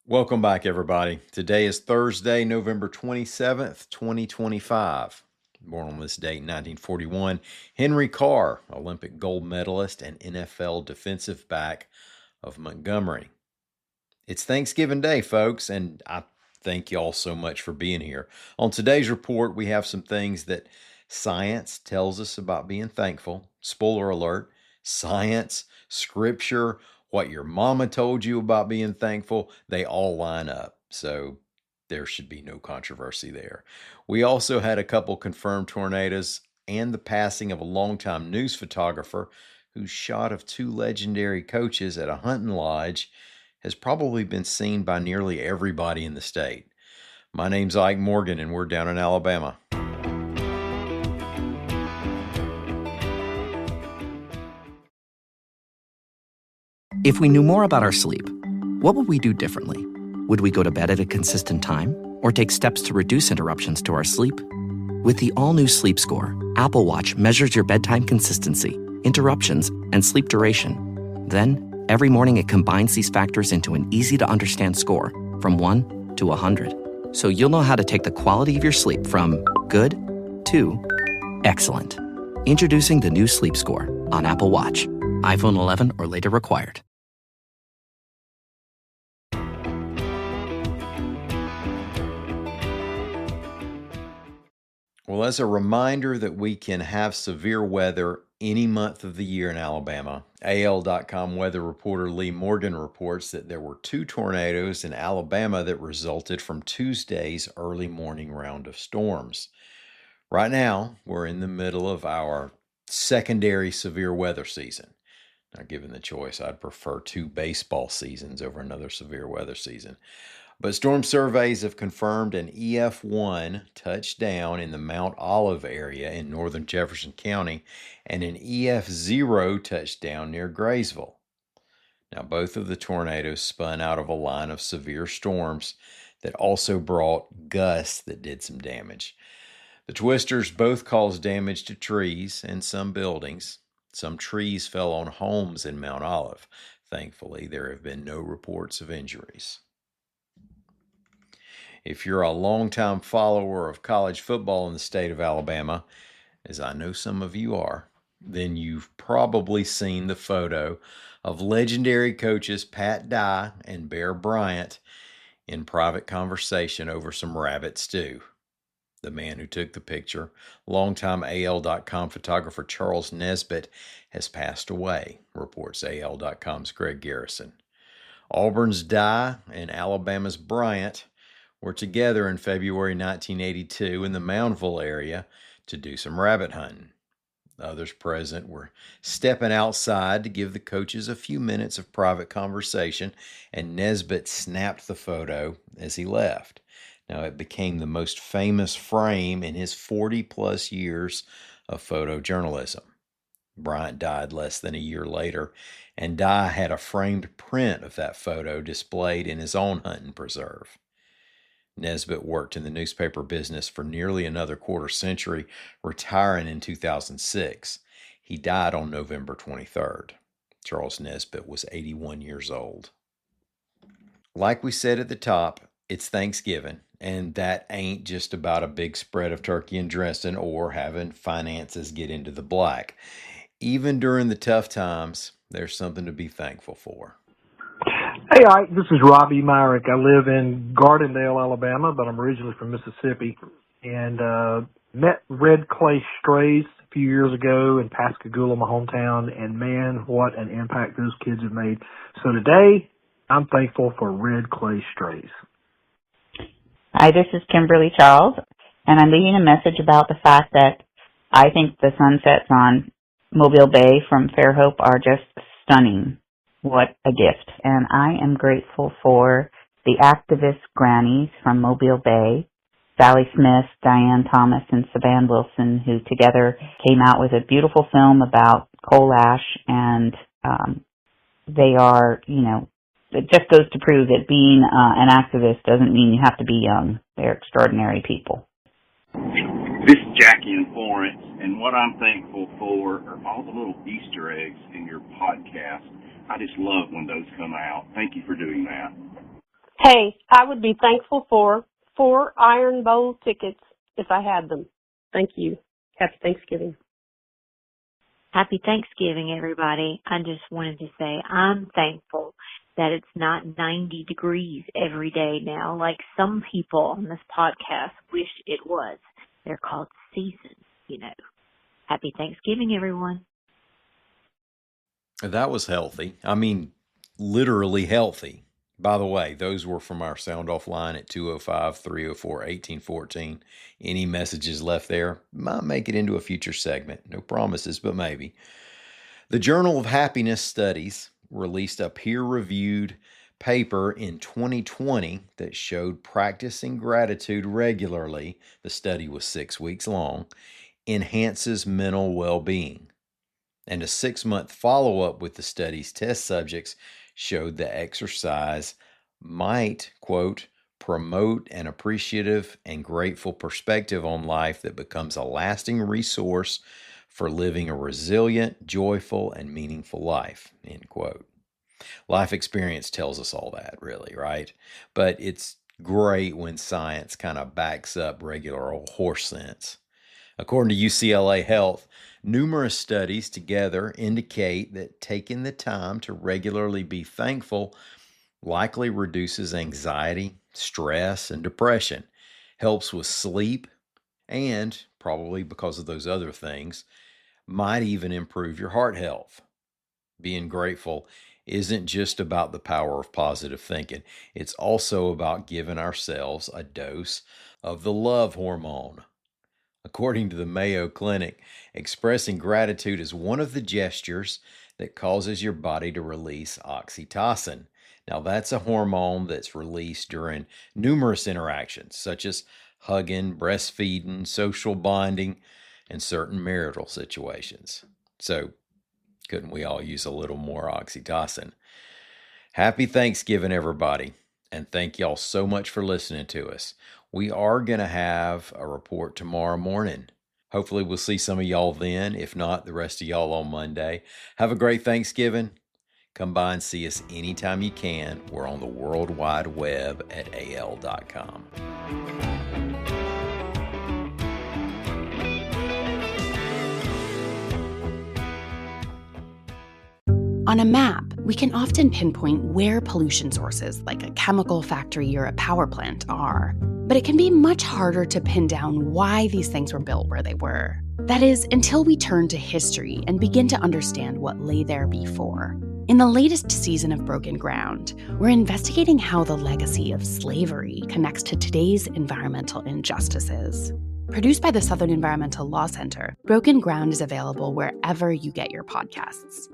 Welcome back, everybody. Today is Thursday, November 27th, 2025. Born on this date in 1941, Henry Carr, Olympic gold medalist and NFL defensive back of Montgomery. It's Thanksgiving Day, folks, and I thank you all so much for being here. On today's report, we have some things that science tells us about being thankful. Spoiler alert, science, scripture, what your mama told you about being thankful, they all line up. So there should be no controversy there. We also had a couple confirmed tornadoes and the passing of a longtime news photographer whose shot of two legendary coaches at a hunting lodge has probably been seen by nearly everybody in the state. My name's Ike Morgan, and we're down in Alabama. If we knew more about our sleep, what would we do differently? Would we go to bed at a consistent time or take steps to reduce interruptions to our sleep? With the all-new Sleep Score, Apple Watch measures your bedtime consistency, interruptions, and sleep duration. Then, every morning it combines these factors into an easy-to-understand score from 1 to 100. So you'll know how to take the quality of your sleep from good to excellent. Introducing the new Sleep Score on Apple Watch. iPhone 11 or later required. Well, as a reminder that we can have severe weather any month of the year in Alabama, AL.com weather reporter Lee Morgan reports that there were 2 tornadoes in Alabama that resulted from Tuesday's early morning round of storms. Right now, we're in the middle of our secondary severe weather season. Now, given the choice, I'd prefer 2 baseball seasons over another severe weather season. But storm surveys have confirmed an EF1 touchdown in the Mount Olive area in northern Jefferson County and an EF0 touchdown near Graysville. Now, both of the tornadoes spun out of a line of severe storms that also brought gusts that did some damage. The twisters both caused damage to trees and some buildings. Some trees fell on homes in Mount Olive. Thankfully, there have been no reports of injuries. If you're a longtime follower of college football in the state of Alabama, as I know some of you are, then you've probably seen the photo of legendary coaches Pat Dye and Bear Bryant in private conversation over some rabbit stew. The man who took the picture, longtime AL.com photographer Charles Nesbitt, has passed away, reports AL.com's Greg Garrison. Auburn's Dye and Alabama's Bryant were together in February 1982 in the Moundville area to do some rabbit hunting. Others present were stepping outside to give the coaches a few minutes of private conversation, and Nesbitt snapped the photo as he left. Now, it became the most famous frame in his 40-plus years of photojournalism. Bryant died less than a year later, and Dye had a framed print of that photo displayed in his own hunting preserve. Nesbitt worked in the newspaper business for nearly another quarter century, retiring in 2006. He died on November 23rd. Charles Nesbitt was 81 years old. Like we said at the top, it's Thanksgiving, and that ain't just about a big spread of turkey and dressing or having finances get into the black. Even during the tough times, there's something to be thankful for. Hey, Ike, this is Robbie Myrick. I live in Gardendale, Alabama, but I'm originally from Mississippi, and met red clay strays a few years ago in Pascagoula, my hometown, and man, what an impact those kids have made. So today, I'm thankful for red clay strays. Hi, this is Kimberly Charles, and I'm leaving a message about the fact that I think the sunsets on Mobile Bay from Fairhope are just stunning. What a gift. And I am grateful for the activist grannies from Mobile Bay, Sally Smith, Diane Thomas, and Saban Wilson, who together came out with a beautiful film about coal ash, and they are, it just goes to prove that being an activist doesn't mean you have to be young. They're extraordinary people. This is Jackie in Florence, and what I'm thankful for are all the little Easter eggs in your podcast. I just love when those come out. Thank you for doing that. Hey, I would be thankful for 4 Iron Bowl tickets if I had them. Thank you. Happy Thanksgiving. Happy Thanksgiving, everybody. I just wanted to say I'm thankful that it's not 90 degrees every day now, like some people on this podcast wish it was. They're called seasons, you know. Happy Thanksgiving, everyone. That was healthy. I mean, literally healthy. By the way, those were from our sound off line at 205-304-1814. Any messages left there might make it into a future segment. No promises, but maybe. The Journal of Happiness Studies released a peer-reviewed paper in 2020 that showed practicing gratitude regularly, the study was 6 weeks long, enhances mental well-being. And a 6-month follow-up with the study's test subjects showed the exercise might, quote, promote an appreciative and grateful perspective on life that becomes a lasting resource for living a resilient, joyful, and meaningful life, end quote. Life experience tells us all that, really, right? But it's great when science kind of backs up regular old horse sense. According to UCLA Health, numerous studies together indicate that taking the time to regularly be thankful likely reduces anxiety, stress, and depression, helps with sleep, and probably because of those other things, might even improve your heart health. Being grateful isn't just about the power of positive thinking, it's also about giving ourselves a dose of the love hormone. According to the Mayo Clinic, expressing gratitude is one of the gestures that causes your body to release oxytocin. Now, that's a hormone that's released during numerous interactions, such as hugging, breastfeeding, social bonding, and certain marital situations. So, couldn't we all use a little more oxytocin? Happy Thanksgiving, everybody. And thank y'all so much for listening to us. We are going to have a report tomorrow morning. Hopefully, we'll see some of y'all then. If not, the rest of y'all on Monday. Have a great Thanksgiving. Come by and see us anytime you can. We're on the World Wide Web at al.com. On a map, we can often pinpoint where pollution sources like a chemical factory or a power plant are. But it can be much harder to pin down why these things were built where they were. That is, until we turn to history and begin to understand what lay there before. In the latest season of Broken Ground, we're investigating how the legacy of slavery connects to today's environmental injustices. Produced by the Southern Environmental Law Center, Broken Ground is available wherever you get your podcasts.